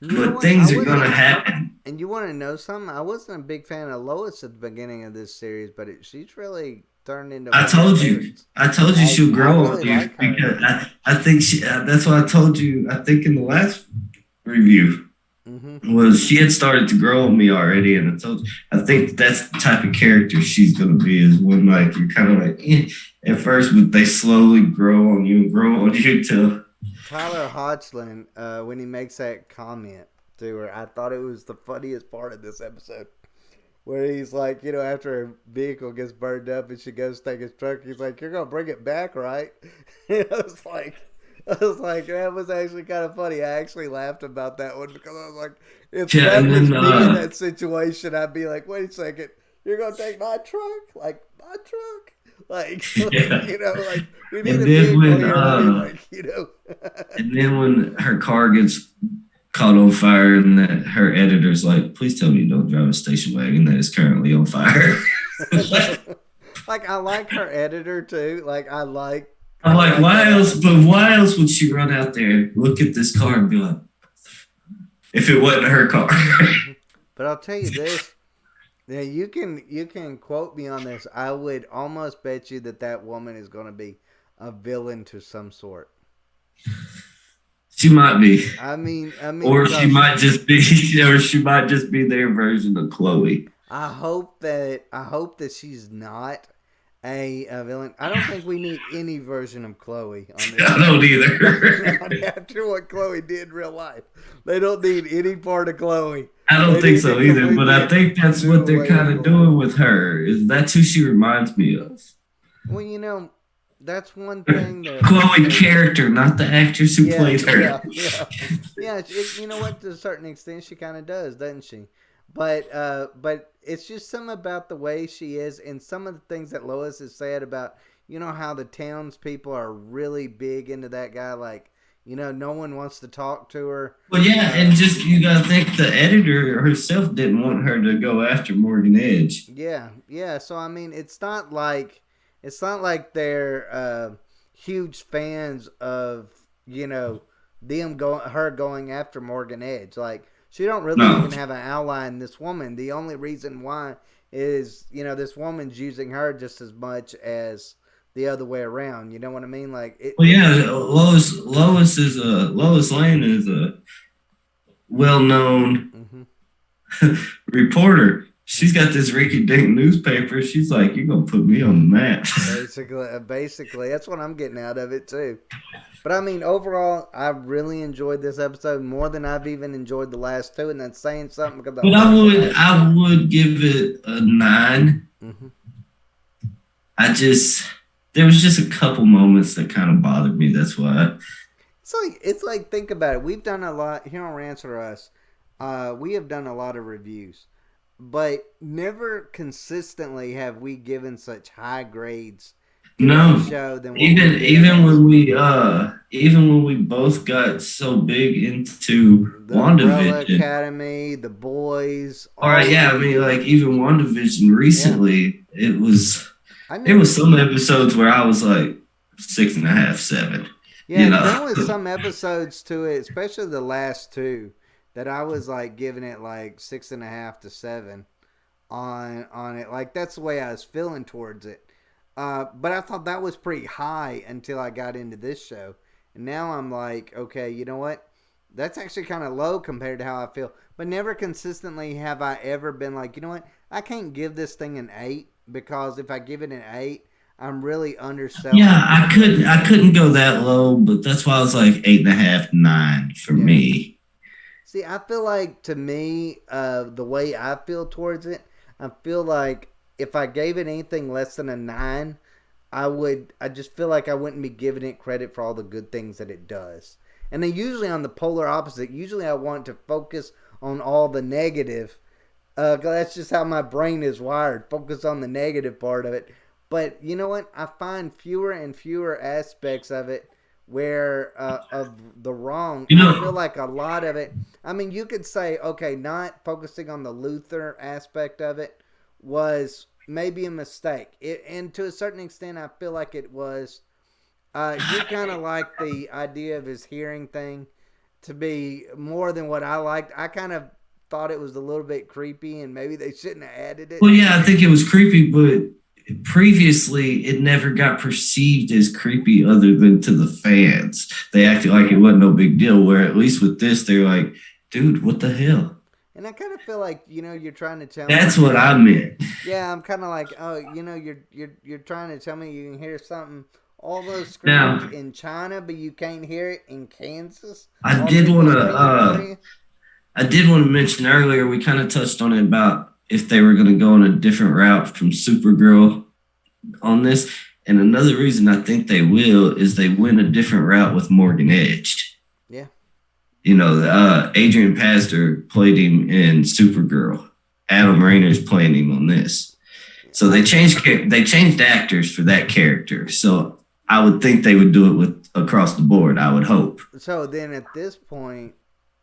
Speaker 1: You know
Speaker 2: But
Speaker 1: what?
Speaker 2: things are going to happen.
Speaker 1: And you want to know something? I wasn't a big fan of Lois at the beginning of this series, but she's really turned into one
Speaker 2: I
Speaker 1: of my
Speaker 2: told you.
Speaker 1: favorites.
Speaker 2: I told you she'll
Speaker 1: I
Speaker 2: grow
Speaker 1: really
Speaker 2: on you
Speaker 1: like her.
Speaker 2: because I think that's what I told you. I think in the last review was she had started to grow on me already, and I think that's the type of character she's going to be. Is one like you're kind of like at first, but they slowly grow on you and grow on you till.
Speaker 1: Tyler Hodgson, when he makes that comment to her, I thought it was the funniest part of this episode. Where he's like, after her vehicle gets burned up and she goes to take his truck, he's like, "You're gonna bring it back, right?" And I was like, that was actually kind of funny. I actually laughed about that one because I was like, if
Speaker 2: Yeah,
Speaker 1: that
Speaker 2: and
Speaker 1: was
Speaker 2: then
Speaker 1: me in that situation, I'd be like, "Wait a second, you're gonna take my truck? Like my truck? Like,
Speaker 2: yeah.
Speaker 1: like we need
Speaker 2: And
Speaker 1: a
Speaker 2: then
Speaker 1: vehicle
Speaker 2: when
Speaker 1: here, honey."
Speaker 2: and then when her car gets caught on fire and that her editor's like, please tell me you don't drive a station wagon that is currently on fire.
Speaker 1: Like I like her editor too. Like
Speaker 2: I'm
Speaker 1: I
Speaker 2: like,
Speaker 1: like
Speaker 2: why
Speaker 1: that.
Speaker 2: else? But why else would she run out there, look at this car, and be like, if it wasn't her car?
Speaker 1: But I'll tell you this. Now you can quote me on this. I would almost bet you that woman is going to be a villain to some sort.
Speaker 2: She might be,
Speaker 1: I mean,
Speaker 2: or she
Speaker 1: because
Speaker 2: might just be, or she might just be their version of Chloe.
Speaker 1: I hope that she's not. a villain. I don't think we need any version of Chloe on this
Speaker 2: I
Speaker 1: show.
Speaker 2: don't either.
Speaker 1: Not after what Chloe did in real life. They don't need any part of Chloe.
Speaker 2: I don't
Speaker 1: They
Speaker 2: think
Speaker 1: need to
Speaker 2: so either, but I
Speaker 1: completely
Speaker 2: think that's
Speaker 1: do
Speaker 2: what they're
Speaker 1: away with
Speaker 2: kind of
Speaker 1: Chloe.
Speaker 2: doing with her. Is that's who she reminds me of?
Speaker 1: Well, that's one thing that
Speaker 2: Chloe character, not the actress who
Speaker 1: yeah,
Speaker 2: played her.
Speaker 1: yeah. You know what? To a certain extent, she kind of does, doesn't she? But it's just something about the way she is, and some of the things that Lois has said about how the townspeople are really big into that guy. Like no one wants to talk to her.
Speaker 2: Well, yeah, and just you gotta think the editor herself didn't want her to go after Morgan Edge.
Speaker 1: Yeah. So I mean, it's not like they're huge fans of her going after Morgan Edge. Like she don't really
Speaker 2: No.
Speaker 1: even have an ally in this woman. The only reason why is this woman's using her just as much as the other way around. You know what I mean? Like
Speaker 2: Well, yeah, Lois Lane is a well-known
Speaker 1: hmm
Speaker 2: reporter. She's got this rinky-dink newspaper. She's like, "You're gonna put me on the map."
Speaker 1: basically, that's what I'm getting out of it too. But I mean, overall, I really enjoyed this episode more than I've even enjoyed the last two, and that's saying something because I
Speaker 2: But
Speaker 1: like the last
Speaker 2: I would give it a 9.
Speaker 1: hmm
Speaker 2: There was just a couple moments that kind of bothered me. That's why.
Speaker 1: It's like think about it. We've done a lot here on Rants or Us. We have done a lot of reviews, but never consistently have we given such high grades to any
Speaker 2: No,
Speaker 1: show than what we
Speaker 2: even
Speaker 1: did
Speaker 2: even when we both got so big into
Speaker 1: the Umbrella
Speaker 2: WandaVision.
Speaker 1: Academy, the Boys,
Speaker 2: All
Speaker 1: all
Speaker 2: right,
Speaker 1: of
Speaker 2: yeah, I
Speaker 1: these.
Speaker 2: mean, like even WandaVision
Speaker 1: Yeah,
Speaker 2: recently,
Speaker 1: I
Speaker 2: there
Speaker 1: never.
Speaker 2: was some episodes where I was like 6.5, 7.
Speaker 1: Yeah,
Speaker 2: You
Speaker 1: there
Speaker 2: know,
Speaker 1: was some episodes to it, especially the last two, that I was like giving it like 6.5 to 7 on it. Like that's the way I was feeling towards it. But I thought that was pretty high until I got into this show, and now I'm like, okay, you know what? That's actually kind of low compared to how I feel. But never consistently have I ever been like, you know what? I can't give this thing an 8 because if I give it an 8, I'm really
Speaker 2: yeah,
Speaker 1: underselling the
Speaker 2: I
Speaker 1: show.
Speaker 2: couldn't go that low, but that's why I was like 8.5, 9 for
Speaker 1: Yeah.
Speaker 2: me.
Speaker 1: See, I feel like to me, the way I feel towards it, I feel like if I gave it anything less than a 9, I would. I just feel like I wouldn't be giving it credit for all the good things that it does. And then usually on the polar opposite, usually I want to focus on all the negative. 'Cause that's just how my brain is wired. Focus on the negative part of it. But you know what? I find fewer and fewer aspects of it where of the wrong.
Speaker 2: You
Speaker 1: I feel
Speaker 2: know,
Speaker 1: like a lot of it. I mean, you could say, okay, not focusing on the Luther aspect of it was maybe a mistake. And to a certain extent, I feel like it was. You kind of like the idea of his hearing thing to be more than what I liked. I kind of thought it was a little bit creepy, and maybe they shouldn't have added it.
Speaker 2: well, yeah, I think it was creepy, but previously it never got perceived as creepy other than to the fans. They acted like it wasn't no big deal. Where at least with this, they're like, dude, what the hell?
Speaker 1: And I kind of feel like you're trying to tell me.
Speaker 2: That's what I meant.
Speaker 1: Yeah, I'm kind of like, oh, you're trying to tell me you can hear something almost screams
Speaker 2: Now,
Speaker 1: in China, but you can't hear it in Kansas
Speaker 2: I
Speaker 1: while
Speaker 2: did
Speaker 1: people
Speaker 2: want to
Speaker 1: screaming for you.
Speaker 2: I did want to mention earlier, we kind of touched on it about if they were going to go in a different route from Supergirl on this. And another reason I think they will is they went a different route with Morgan Edge.
Speaker 1: Yeah,
Speaker 2: Adrian Pastor played him in Supergirl. Adam Rayner's playing him on this. So they changed actors for that character. So I would think they would do it with across the board. I would hope.
Speaker 1: so then at this point,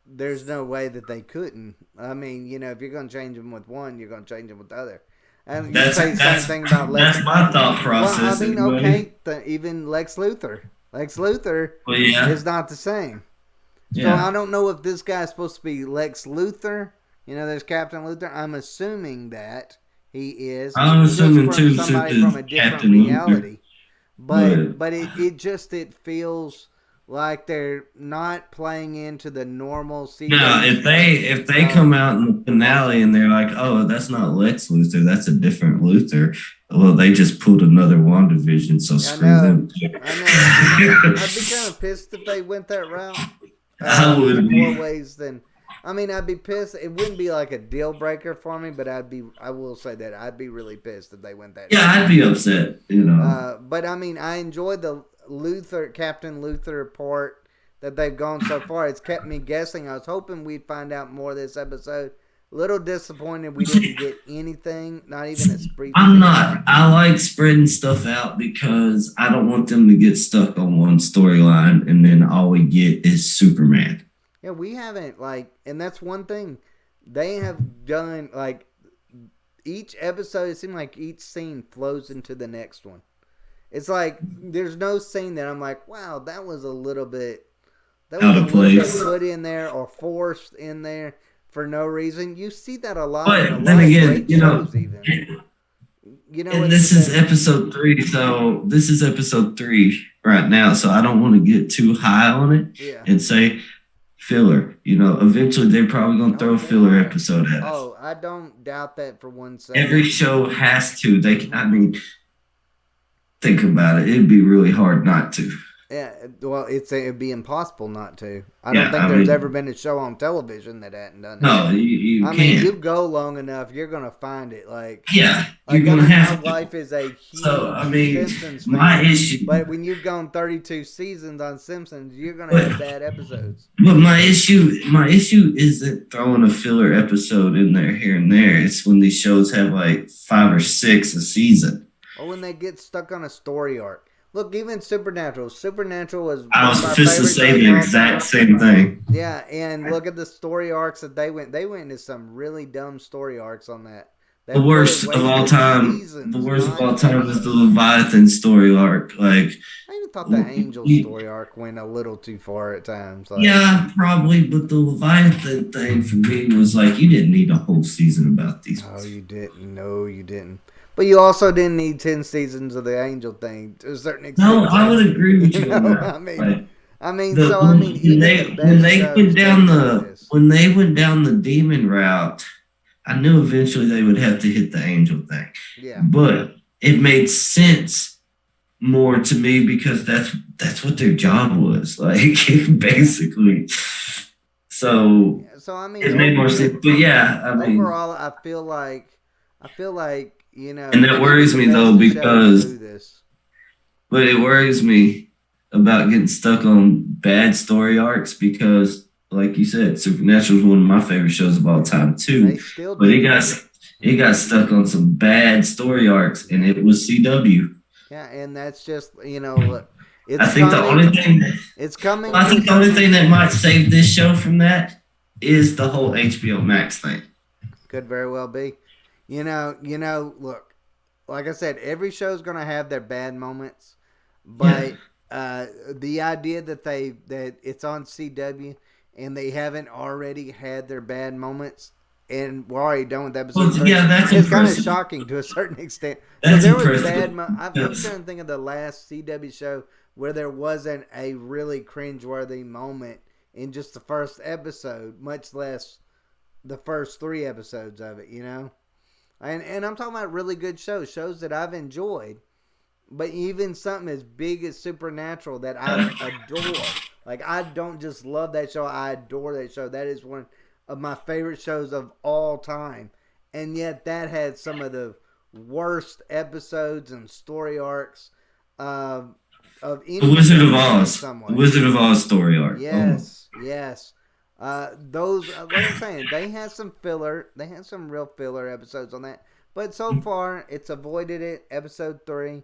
Speaker 1: there's no way that they couldn't. I mean, if you're going to change them with one, you're going to change them with the other. And you
Speaker 2: That's
Speaker 1: say the same
Speaker 2: that's
Speaker 1: thing about
Speaker 2: that's
Speaker 1: Lex.
Speaker 2: my thought
Speaker 1: Well, I
Speaker 2: process
Speaker 1: mean,
Speaker 2: anyway.
Speaker 1: okay, even Lex Luthor. Lex Luthor
Speaker 2: Well, yeah,
Speaker 1: is not the same. So
Speaker 2: yeah.
Speaker 1: I don't know if this guy's supposed to be Lex Luthor. There's Captain Luthor. I'm assuming that he is
Speaker 2: I'm
Speaker 1: just
Speaker 2: assuming
Speaker 1: from
Speaker 2: too, since
Speaker 1: somebody from
Speaker 2: it's
Speaker 1: a different
Speaker 2: Captain Luther,
Speaker 1: reality.
Speaker 2: but
Speaker 1: But it feels like they're not playing into the normal
Speaker 2: Now,
Speaker 1: CW
Speaker 2: if they
Speaker 1: of
Speaker 2: come out in the finale and they're like, "Oh, that's not Lex Luthor, that's a different Luthor," well, they just pulled another WandaVision, so
Speaker 1: I
Speaker 2: screw
Speaker 1: know,
Speaker 2: them too.
Speaker 1: I know. I'd be kind of pissed if they went that route.
Speaker 2: I would
Speaker 1: In more
Speaker 2: be.
Speaker 1: ways than, I mean, I'd be pissed. It wouldn't be like a deal breaker for me, but I will say that I'd be really pissed if they went that
Speaker 2: Yeah, I'd
Speaker 1: direction.
Speaker 2: be upset. You know.
Speaker 1: But I mean, I enjoyed the Captain Luther part that they've gone so far. It's kept me guessing. I was hoping we'd find out more this episode. Little disappointed we didn't get anything, not even a brief
Speaker 2: I'm
Speaker 1: snippet.
Speaker 2: not. I like spreading stuff out because I don't want them to get stuck on one storyline and then all we get is Superman.
Speaker 1: Yeah, we haven't like, and that's one thing they have done. Like each episode, it seemed like each scene flows into the next one. It's like there's no scene that I'm like, wow, that was
Speaker 2: Out
Speaker 1: a
Speaker 2: of
Speaker 1: little bit
Speaker 2: place.
Speaker 1: put in there or forced in there for no reason. You see that a lot in a
Speaker 2: But then
Speaker 1: lot of
Speaker 2: again,
Speaker 1: great shows, even. You know,
Speaker 2: and
Speaker 1: it's
Speaker 2: this is
Speaker 1: that.
Speaker 2: episode 3, so this is episode 3 right now, so I don't want to get too high on it
Speaker 1: Yeah.
Speaker 2: and say filler. Eventually they're probably going to throw
Speaker 1: Oh,
Speaker 2: a
Speaker 1: they
Speaker 2: filler
Speaker 1: are.
Speaker 2: episode at us.
Speaker 1: Oh, I don't doubt that for 1 second.
Speaker 2: Every show has to. I
Speaker 1: Mhm.
Speaker 2: mean, think about it. It'd be really hard not to.
Speaker 1: Yeah, well, it'd be impossible not to. I don't
Speaker 2: Yeah,
Speaker 1: think
Speaker 2: I
Speaker 1: there's ever
Speaker 2: mean,
Speaker 1: been a show on television that hadn't done it.
Speaker 2: no, you
Speaker 1: I mean, you
Speaker 2: can't.
Speaker 1: go long enough, you're gonna find it.
Speaker 2: Yeah, you're
Speaker 1: I
Speaker 2: going to
Speaker 1: mean, my
Speaker 2: have to.
Speaker 1: wife is a
Speaker 2: So,
Speaker 1: huge
Speaker 2: I mean,
Speaker 1: Simpsons
Speaker 2: my
Speaker 1: fan,
Speaker 2: issue,
Speaker 1: but when you've gone 32 seasons on Simpsons, you're gonna
Speaker 2: but,
Speaker 1: have bad episodes.
Speaker 2: but my issue isn't throwing a filler episode in there here and there. It's when these shows have like 5 or 6 a season.
Speaker 1: Or when they get stuck on a story arc. Look, even Supernatural. Supernatural was
Speaker 2: I
Speaker 1: one
Speaker 2: was
Speaker 1: of my
Speaker 2: just to
Speaker 1: favorite
Speaker 2: say
Speaker 1: shows of
Speaker 2: the
Speaker 1: all
Speaker 2: exact
Speaker 1: time.
Speaker 2: same thing.
Speaker 1: Yeah, and look at the story arcs that they went. They went into some really dumb story arcs on that.
Speaker 2: The
Speaker 1: That really
Speaker 2: worst of all
Speaker 1: wasted
Speaker 2: time. The
Speaker 1: seasons,
Speaker 2: worst of
Speaker 1: not
Speaker 2: all time is the
Speaker 1: episodes.
Speaker 2: Leviathan story arc. Like,
Speaker 1: I even thought the Angel story arc went a little too far at times. Like,
Speaker 2: yeah, probably, but the Leviathan thing for me was like, you didn't need a whole season about these.
Speaker 1: no, you didn't. No, you didn't. But you also didn't need 10 seasons of the Angel thing to a certain
Speaker 2: No,
Speaker 1: extent.
Speaker 2: I would agree with you on
Speaker 1: know,
Speaker 2: that. Like,
Speaker 1: even the
Speaker 2: when
Speaker 1: best
Speaker 2: they
Speaker 1: shows
Speaker 2: went down
Speaker 1: don't do
Speaker 2: the
Speaker 1: this.
Speaker 2: when they went down the demon route, I knew eventually they would have to hit the angel thing.
Speaker 1: Yeah.
Speaker 2: But it made sense more to me because that's what their job was, like basically. So
Speaker 1: So I mean,
Speaker 2: it made more sense. But yeah, I mean,
Speaker 1: overall, I feel like
Speaker 2: and that worries
Speaker 1: the
Speaker 2: me though
Speaker 1: best shows
Speaker 2: because,
Speaker 1: do this.
Speaker 2: but it worries me about getting stuck on bad story arcs because, like you said, Supernatural is one of my favorite shows of all time
Speaker 1: They
Speaker 2: too.
Speaker 1: still
Speaker 2: But
Speaker 1: do.
Speaker 2: it got stuck on some bad story arcs, and it was CW.
Speaker 1: Yeah, and that's just look,
Speaker 2: I
Speaker 1: it's
Speaker 2: think the only
Speaker 1: coming.
Speaker 2: thing,
Speaker 1: It's coming
Speaker 2: well, I
Speaker 1: to a
Speaker 2: think the only
Speaker 1: certain
Speaker 2: thing that
Speaker 1: extent.
Speaker 2: might save this show from that is the whole HBO Max thing.
Speaker 1: Could very well be. Look, like I said, every show's gonna have their bad moments,
Speaker 2: Yeah.
Speaker 1: but the idea that it's on CW and they haven't already had their bad moments, and we're already done with
Speaker 2: Well,
Speaker 1: episode 3,
Speaker 2: yeah, that's
Speaker 1: it's kind of
Speaker 2: impressive.
Speaker 1: shocking to a certain extent.
Speaker 2: That's
Speaker 1: There was
Speaker 2: impressive.
Speaker 1: I'm
Speaker 2: Yes.
Speaker 1: trying to think of the last CW show where there wasn't a really cringeworthy moment in just the first episode, much less the first 3 episodes of it. And I'm talking about really good shows that I've enjoyed. But even something as big as Supernatural that I adore. Like, I don't just love that show, I adore that show. That is one of my favorite shows of all time. And yet that had some of the worst episodes and story arcs of any
Speaker 2: The Wizard of
Speaker 1: show in
Speaker 2: Oz.
Speaker 1: some
Speaker 2: The
Speaker 1: way.
Speaker 2: Wizard of Oz story arc.
Speaker 1: Yes, yes. Those, like I'm saying, they had some filler. They had some real filler episodes on that. But so far, it's avoided it. Episode 3.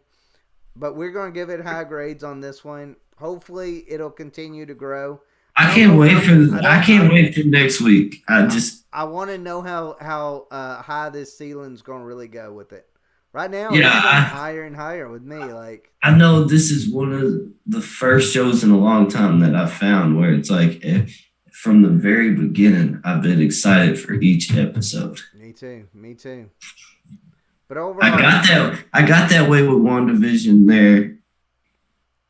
Speaker 1: But we're going to give it high grades on this one. Hopefully, it'll continue to grow.
Speaker 2: I
Speaker 1: don't
Speaker 2: can't
Speaker 1: know
Speaker 2: wait
Speaker 1: how
Speaker 2: for
Speaker 1: many-
Speaker 2: I can't wait for next week.
Speaker 1: I want to know how high this ceiling's going to really go with it. Right now,
Speaker 2: Yeah,
Speaker 1: it's going higher and higher with me. Like,
Speaker 2: I know this is one of the first shows in a long time that I've found where it's like from the very beginning I've been excited for each episode.
Speaker 1: me too. But overall,
Speaker 2: I got that way with WandaVision there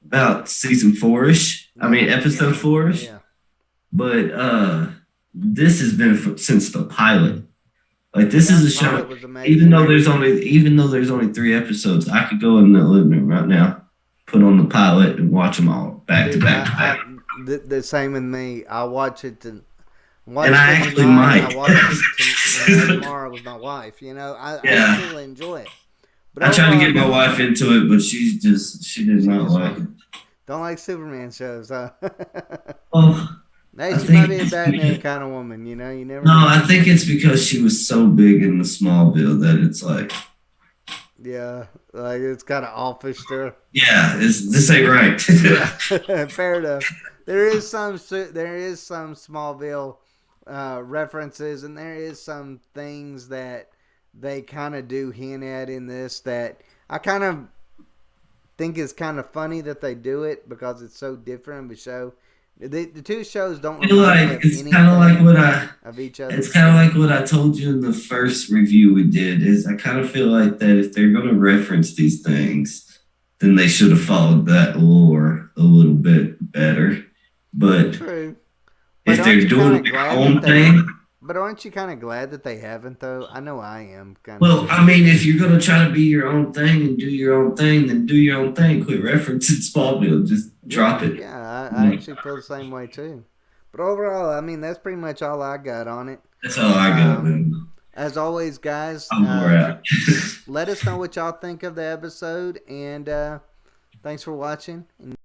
Speaker 2: about season 4-ish. I mean,
Speaker 1: Yeah,
Speaker 2: episode four,
Speaker 1: yeah.
Speaker 2: but this has been since the pilot. Like this
Speaker 1: Yeah,
Speaker 2: is
Speaker 1: the
Speaker 2: a
Speaker 1: pilot
Speaker 2: show.
Speaker 1: was amazing.
Speaker 2: Even though there's only 3 episodes, I could go in the living room right now, put on the pilot, and watch them all back to
Speaker 1: Dude,
Speaker 2: back to back.
Speaker 1: the same with me. I
Speaker 2: And
Speaker 1: watched
Speaker 2: I
Speaker 1: it
Speaker 2: actually
Speaker 1: tonight. I
Speaker 2: might.
Speaker 1: watched it tomorrow with my wife. You know, I
Speaker 2: Yeah,
Speaker 1: truly enjoy it. But
Speaker 2: I tried to
Speaker 1: overall, I
Speaker 2: get my
Speaker 1: mean,
Speaker 2: wife into it, but she did
Speaker 1: she
Speaker 2: not
Speaker 1: just
Speaker 2: like
Speaker 1: won't.
Speaker 2: it.
Speaker 1: Don't like Superman shows, huh?
Speaker 2: Well,
Speaker 1: Hey,
Speaker 2: I
Speaker 1: she might
Speaker 2: think
Speaker 1: be a
Speaker 2: it's
Speaker 1: Batman
Speaker 2: because,
Speaker 1: kind of woman. You know, you never
Speaker 2: no,
Speaker 1: know.
Speaker 2: I think it's because she was so big in the Smallville that it's like,
Speaker 1: Yeah, like it's kind of offish there.
Speaker 2: yeah, this ain't right.
Speaker 1: Yeah, fair enough. There is some Smallville references, and there is some things that they kind of do hint at in this that I kind of think is kind of funny that they do it because it's so different of a show. The two shows don't
Speaker 2: I feel
Speaker 1: remind me
Speaker 2: like
Speaker 1: of
Speaker 2: it's kind of like
Speaker 1: anything
Speaker 2: what I
Speaker 1: of each
Speaker 2: it's
Speaker 1: other.
Speaker 2: kind of like what I told you in the first review we did. Is I kind of feel like that if they're going to reference these things, then they should have followed that lore a little bit better. But
Speaker 1: True, but
Speaker 2: if
Speaker 1: aren't
Speaker 2: they're
Speaker 1: you kind
Speaker 2: doing
Speaker 1: of
Speaker 2: their
Speaker 1: glad that
Speaker 2: own
Speaker 1: they?
Speaker 2: thing,
Speaker 1: But aren't you kind of glad that they haven't though? I know I am kind of.
Speaker 2: well, I mean, if you're going to try to be your own thing and do your own thing, then do your own thing. Quit referencing Smallville. Just drop
Speaker 1: Yeah,
Speaker 2: it.
Speaker 1: yeah, I actually feel the same way too. But overall, I mean, that's pretty much all I got on it.
Speaker 2: That's all I got,
Speaker 1: Um,
Speaker 2: man.
Speaker 1: as always, guys,
Speaker 2: I'm more out.
Speaker 1: let us know what y'all think of the episode, and thanks for watching. And